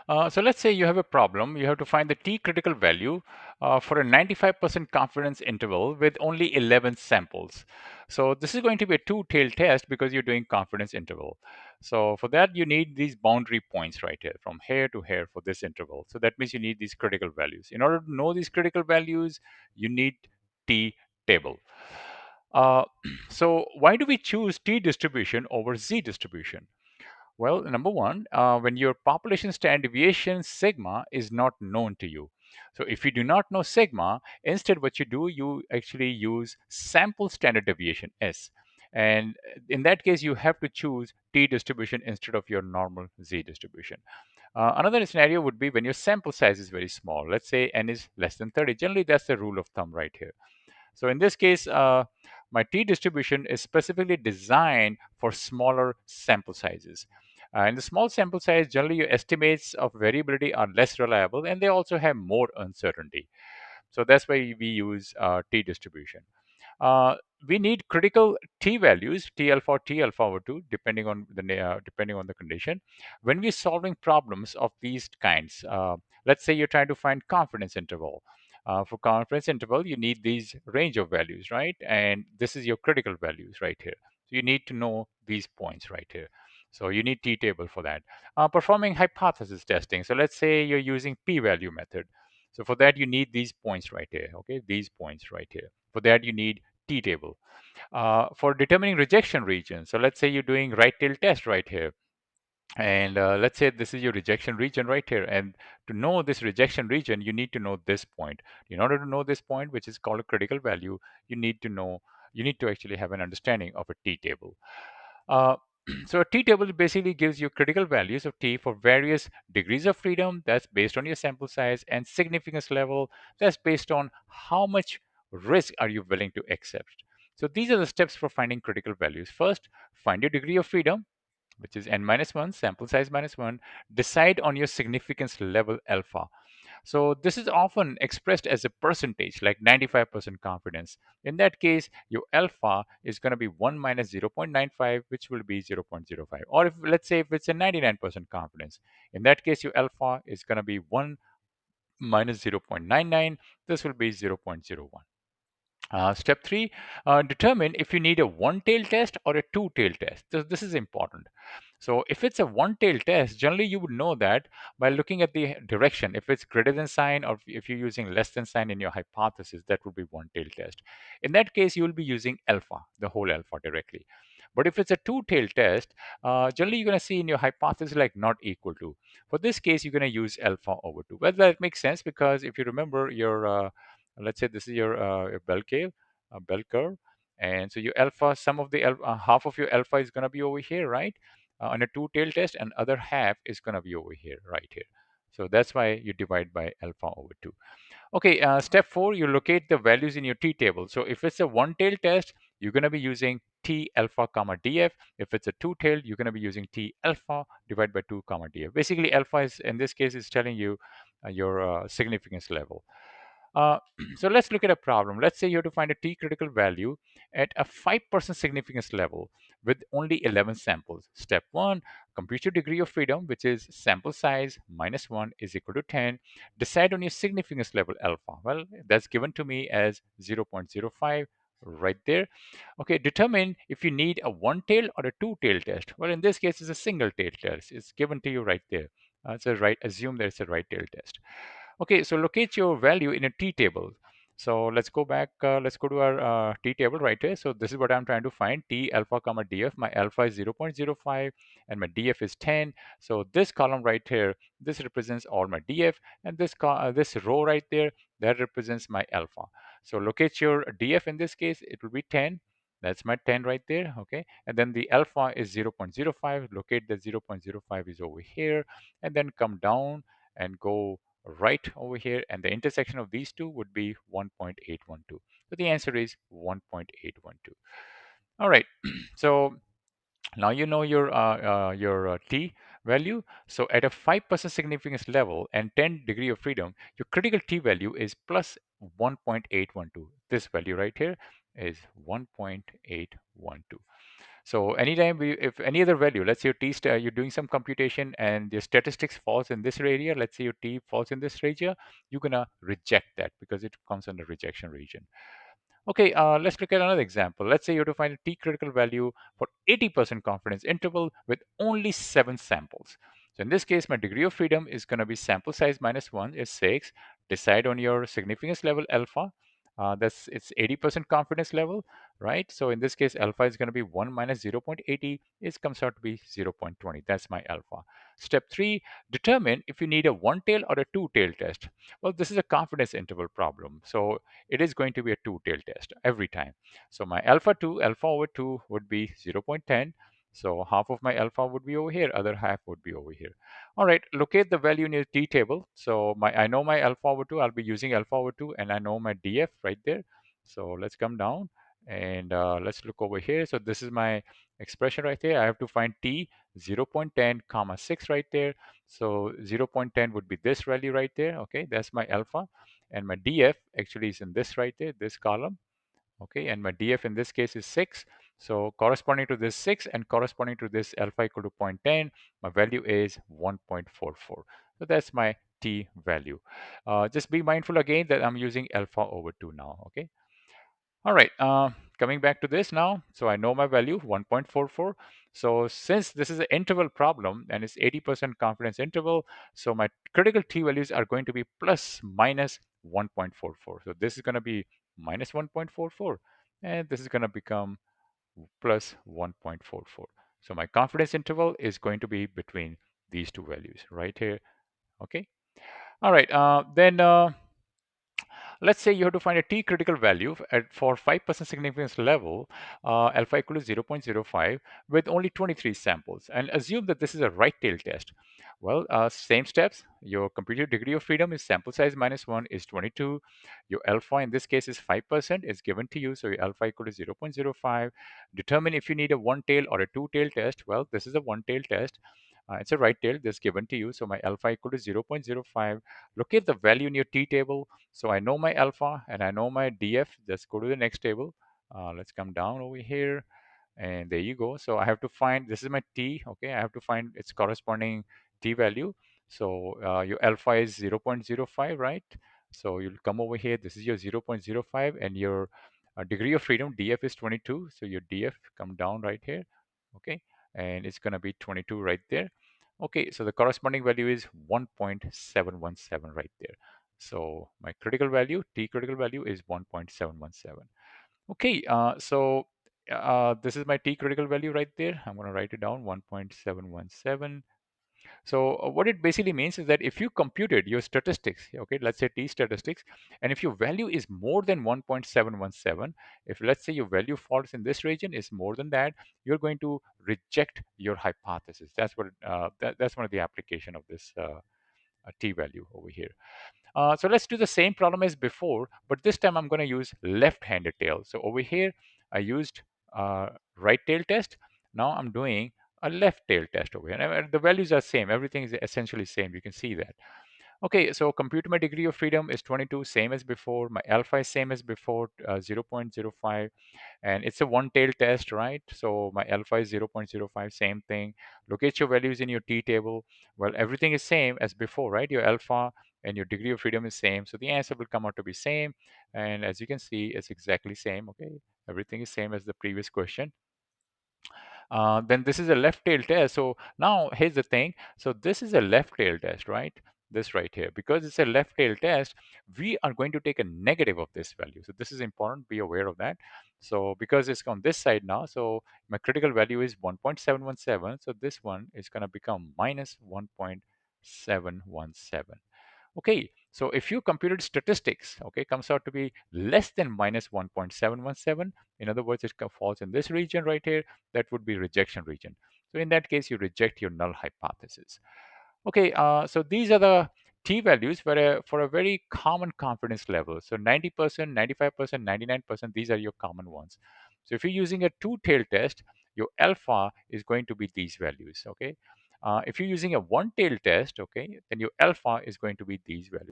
So let's say you have a problem. You have to find the T critical value for a 95% confidence interval with only 11 samples. So this is going to be a two-tailed test because you're doing confidence interval. So for that, you need these boundary points right here from here to here for this interval. So that means you need these critical values. In order to know these critical values, you need T table. Uh, so why do we choose T distribution over Z distribution? Well, number one, when your population standard deviation sigma is not known to you. So if you do not know sigma, instead what you do, you actually use sample standard deviation S. And in that case, you have to choose T distribution instead of your normal Z distribution. Another scenario would be when your sample size is very small. Let's say n is less than 30. Generally, that's the rule of thumb right here. So in this case, my T distribution is specifically designed for smaller sample sizes. In the small sample size, generally your estimates of variability are less reliable and they also have more uncertainty. So that's why we use T distribution. Uh, we need critical T values, T alpha or T alpha over 2, depending on the condition. When we're solving problems of these kinds, let's say you're trying to find confidence interval. For confidence interval, you need these range of values, right? And this is your critical values right here. So you need to know these points right here. So you need T table for that. Performing hypothesis testing. So let's say you're using p-value method. So for that, you need these points right here. Okay, these points right here. For that, you need T table. For determining rejection region, so let's say you're doing right tail test right here. And let's say this is your rejection region right here. And to know this rejection region, you need to know this point. In order to know this point, which is called a critical value, you need to know, you need to actually have an understanding of a T table. Uh, so a T table basically gives you critical values of T for various degrees of freedom. That's based on your sample size, and significance level. That's based on how much risk are you willing to accept. So these are the steps for finding critical values. First, find your degree of freedom, which is n minus 1, sample size minus 1. Decide on your significance level alpha. So this is often expressed as a percentage, like 95% confidence. In that case, your alpha is going to be 1 minus 0.95, which will be 0.05. Or if let's say if it's a 99% confidence, in that case, your alpha is going to be 1 minus 0.99. This will be 0.01. Step three, determine if you need a one-tail test or a two-tail test. This is important. So if it's a one-tail test, generally you would know that by looking at the direction. If it's greater than sign or if you're using less than sign in your hypothesis, that would be one-tail test. In that case, you will be using alpha, the whole alpha directly. But if it's a two-tail test, generally you're going to see in your hypothesis like not equal to. For this case, you're going to use alpha over 2. Well, that makes sense because if you remember your let's say this is your bell curve, and so your alpha, half of your alpha is going to be over here, right? On a two-tail test, and other half is going to be over here, right here. So that's why you divide by alpha over 2. Okay, step 4, you locate the values in your T table. So if it's a one-tailed test, you're going to be using T alpha comma DF. If it's a two-tailed, you're going to be using T alpha divided by 2 comma DF. Basically, alpha is, in this case, is telling you your significance level. Uh, so let's look at a problem. Let's say you have to find a T critical value at a 5% significance level with only 11 samples. Step 1, compute your degree of freedom, which is sample size minus 1 is equal to 10. Decide on your significance level alpha. Well, that's given to me as 0.05 right there. Okay, determine if you need a one-tail or a two-tail test. Well, in this case, it's a single-tail test. It's given to you right there. Assume that it's a right tail test. Okay, so locate your value in a T table. So let's go back, let's go to our T table right here. So this is what I'm trying to find, T alpha comma DF. My alpha is 0.05 and my DF is 10. So this column right here, this represents all my DF, and this row right there, that represents my alpha. So locate your DF. In this case, it will be 10. That's my 10 right there, okay? And then the alpha is 0.05. Locate the 0.05 is over here, and then come down and go right over here, and the intersection of these two would be 1.812. So the answer is 1.812. All right, so now you know your T value. So at a 5% significance level and 10 degree of freedom, your critical T value is plus 1.812. This value right here is 1.812. So anytime if any other value, let's say your you're doing some computation and your statistics falls in this area, let's say your t falls in this area, you're gonna reject that because it comes under rejection region. Okay, let's look at another example. Let's say you have to find a t critical value for 80% confidence interval with only 7 samples. So in this case, my degree of freedom is going to be sample size minus 1 is 6. Decide on your significance level alpha. That's it's 80% confidence level, right? So in this case, alpha is going to be 1 minus 0.80. It comes out to be 0.20. That's my alpha. Step 3, determine if you need a one-tail or a two-tail test. Well, this is a confidence interval problem. So it is going to be a two-tail test every time. So my alpha over 2 would be 0.10. So half of my alpha would be over here, other half would be over here. All right, locate the value in your t table. So I know my alpha over 2, I'll be using alpha over 2, and I know my df right there. So let's come down and let's look over here. So this is my expression right there. I have to find t 0.10 comma 6 right there. So 0.10 would be this value right there. Okay, that's my alpha, and my df actually is in this right there, this column. Okay, and my df in this case is 6. So corresponding to this 6 and corresponding to this alpha equal to 0.10, my value is 1.44. So that's my t value. Just be mindful again that I'm using alpha over 2 now. Okay. All right, coming back to this now. So I know my value, 1.44. So since this is an interval problem and it's 80% confidence interval, so my critical t values are going to be plus minus 1.44. So this is going to be minus 1.44, and this is going to become plus 1.44. So my confidence interval is going to be between these two values right here. Okay. All right. Then let's say you have to find a t critical value for 5% significance level, alpha equal to 0.05 with only 23 samples, and assume that this is a right tail test. Well, same steps. Your computed degree of freedom is sample size minus 1 is 22. Your alpha in this case is 5% is given to you. So your alpha equal to 0.05. Determine if you need a one tail or a two tail test. Well, this is a one tail test. It's a right tail that's given to you. So my alpha equal to 0.05. Locate the value in your t table. So I know my alpha and I know my df. Let's go to the next table. Let's come down over here, and there you go. So I have to find, this is my t. Okay, I have to find its corresponding t value. So your alpha is 0.05, right? So you'll come over here. This is your 0.05, and your degree of freedom df is 22. So your df come down right here. Okay, and it's going to be 22 right there. Okay, so the corresponding value is 1.717 right there. So my critical value, t critical value is 1.717. Okay, so this is my t critical value right there. I'm going to write it down, 1.717. So what it basically means is that if you computed your statistics, okay, let's say t statistics, and if your value is more than 1.717, if let's say your value falls in this region is more than that, you're going to reject your hypothesis. That's what that's one of the application of this t value over here. So let's do the same problem as before, but this time I'm going to use left-handed tail. So over here, I used right tail test. Now I'm doing a left tail test over here. And the values are same. Everything is essentially same. You can see that. Okay, so compute my degree of freedom is 22, same as before. My alpha is same as before, 0.05, and it's a one tail test, right? So my alpha is 0.05, same thing. Locate your values in your t table. Well, everything is same as before, right? Your alpha and your degree of freedom is same, so the answer will come out to be same. And as you can see, it's exactly same. Okay, everything is same as the previous question. Then this is a left tail test. So now here's the thing. So this is a left tail test, right? This right here, because it's a left tail test, we are going to take a negative of this value. So this is important, be aware of that. So because it's on this side now, so my critical value is 1.717. So this one is going to become minus 1.717. Okay, so if you computed statistics, okay, comes out to be less than minus 1.717. In other words, it falls in this region right here. That would be rejection region. So in that case, you reject your null hypothesis. Okay, so these are the t values for a very common confidence level. So 90%, 95%, 99%, these are your common ones. So if you're using a two-tail test, your alpha is going to be these values. Okay, if you're using a one-tail test, okay, then your alpha is going to be these values.